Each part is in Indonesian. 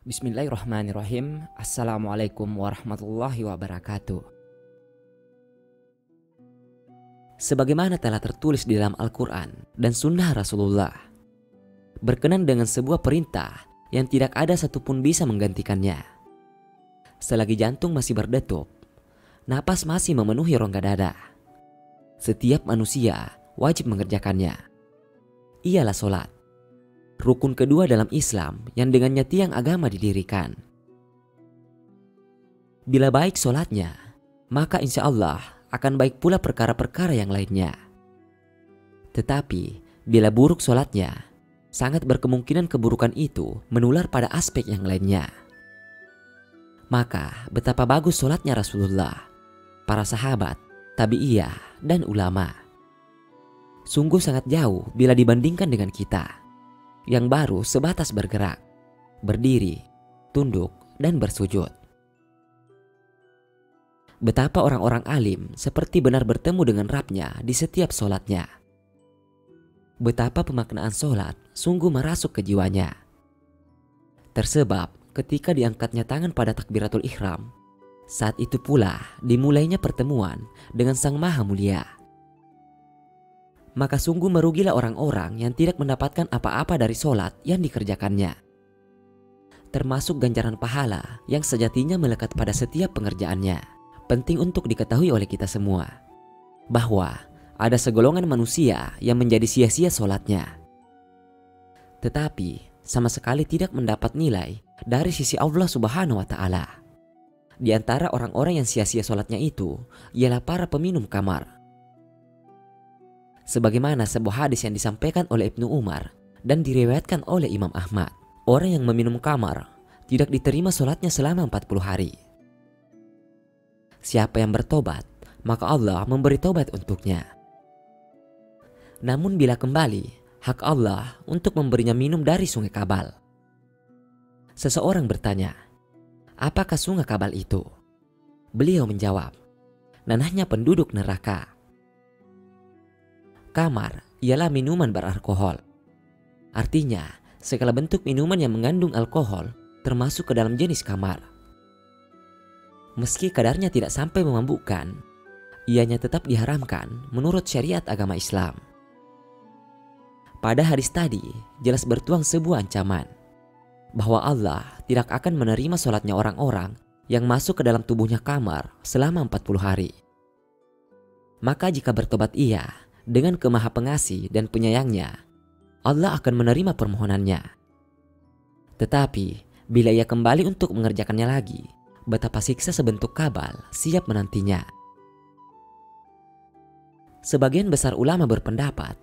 Bismillahirrahmanirrahim. Assalamualaikum warahmatullahi wabarakatuh. Sebagaimana telah tertulis di dalam Al-Quran dan Sunnah Rasulullah, berkenan dengan sebuah perintah yang tidak ada satupun bisa menggantikannya. Selagi jantung masih berdetuk, napas masih memenuhi rongga dada, setiap manusia wajib mengerjakannya. Ialah solat, rukun kedua dalam Islam yang dengannya tiang agama didirikan. Bila baik solatnya, maka insya Allah akan baik pula perkara-perkara yang lainnya. Tetapi bila buruk solatnya, sangat berkemungkinan keburukan itu menular pada aspek yang lainnya. Maka betapa bagus solatnya Rasulullah, para sahabat, tabi'iyah, dan ulama. Sungguh sangat jauh bila dibandingkan dengan kita yang baru sebatas bergerak, berdiri, tunduk, dan bersujud. Betapa orang-orang alim seperti benar bertemu dengan Rabb-nya di setiap solatnya. Betapa pemaknaan solat sungguh merasuk ke jiwanya. Tersebab ketika diangkatnya tangan pada takbiratul ihram, saat itu pula dimulainya pertemuan dengan Sang Maha Mulia. Maka sungguh merugilah orang-orang yang tidak mendapatkan apa-apa dari solat yang dikerjakannya. Termasuk ganjaran pahala yang sejatinya melekat pada setiap pengerjaannya. Penting untuk diketahui oleh kita semua, bahwa ada segolongan manusia yang menjadi sia-sia solatnya, tetapi sama sekali tidak mendapat nilai dari sisi Allah Subhanahu wa Ta'ala. Di antara orang-orang yang sia-sia solatnya itu ialah para peminum kamar. Sebagaimana sebuah hadis yang disampaikan oleh Ibnu Umar dan diriwayatkan oleh Imam Ahmad, orang yang meminum kamar tidak diterima solatnya selama 40 hari. Siapa yang bertobat, maka Allah memberi tobat untuknya. Namun bila kembali, hak Allah untuk memberinya minum dari sungai Kabal. Seseorang bertanya, apakah sungai Kabal itu? Beliau menjawab, nanahnya penduduk neraka. Kamar ialah minuman beralkohol. Artinya, segala bentuk minuman yang mengandung alkohol termasuk ke dalam jenis kamar. Meski kadarnya tidak sampai memabukkan, ianya tetap diharamkan menurut syariat agama Islam. Pada hadis tadi, jelas bertuang sebuah ancaman bahwa Allah tidak akan menerima sholatnya orang-orang yang masuk ke dalam tubuhnya kamar selama 40 hari. Maka jika bertobat ia dengan kemaha pengasih dan penyayangnya, Allah akan menerima permohonannya. Tetapi bila ia kembali untuk mengerjakannya lagi, betapa siksa sebentuk kabal siap menantinya. Sebagian besar ulama berpendapat,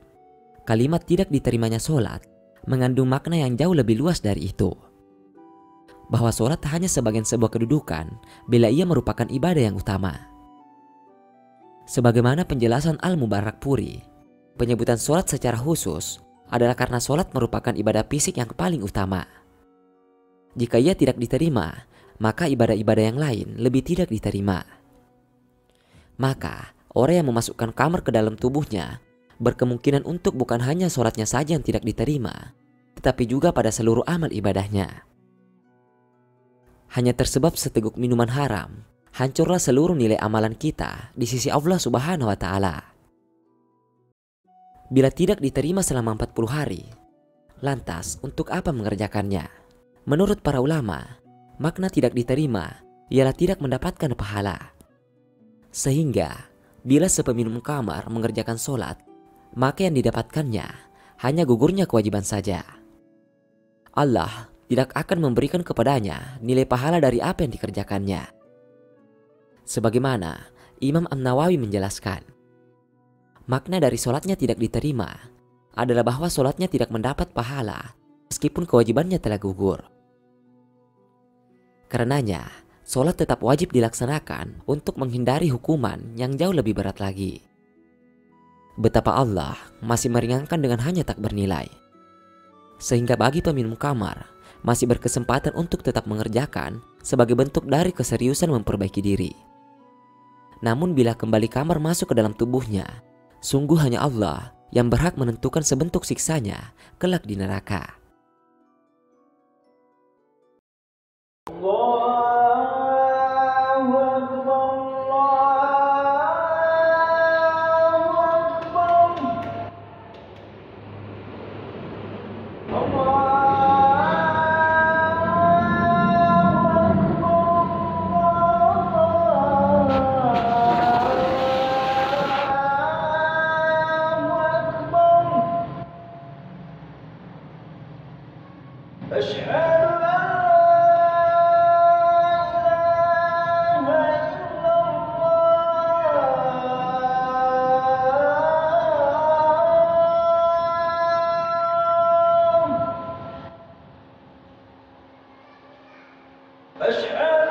kalimat tidak diterimanya solat mengandung makna yang jauh lebih luas dari itu. Bahwa solat hanya sebagian sebuah kedudukan bila ia merupakan ibadah yang utama. Sebagaimana penjelasan Al-Mubarakpuri, penyebutan solat secara khusus adalah karena solat merupakan ibadah fisik yang paling utama. Jika ia tidak diterima, maka ibadah-ibadah yang lain lebih tidak diterima. Maka orang yang memasukkan kamar ke dalam tubuhnya berkemungkinan untuk bukan hanya solatnya saja yang tidak diterima, tetapi juga pada seluruh amal ibadahnya. Hanya tersebab seteguk minuman haram, hancurlah seluruh nilai amalan kita di sisi Allah Subhanahu wa Ta'ala. Bila tidak diterima selama 40 hari, lantas untuk apa mengerjakannya? Menurut para ulama, makna tidak diterima ialah tidak mendapatkan pahala. Sehingga bila sepeminum kamar mengerjakan solat, maka yang didapatkannya hanya gugurnya kewajiban saja. Allah tidak akan memberikan kepadanya nilai pahala dari apa yang dikerjakannya. Sebagaimana Imam An-Nawawi menjelaskan, makna dari solatnya tidak diterima adalah bahwa solatnya tidak mendapat pahala meskipun kewajibannya telah gugur. Karenanya, solat tetap wajib dilaksanakan untuk menghindari hukuman yang jauh lebih berat lagi. Betapa Allah masih meringankan dengan hanya tak bernilai. Sehingga bagi peminum kamar masih berkesempatan untuk tetap mengerjakan sebagai bentuk dari keseriusan memperbaiki diri. Namun bila kembali kamar masuk ke dalam tubuhnya, sungguh hanya Allah yang berhak menentukan sebentuk siksanya kelak di neraka. Allahu Akbar, Allahu Akbar, Allahu Akbar. أشهد أن لا إله إلا الله. أشهد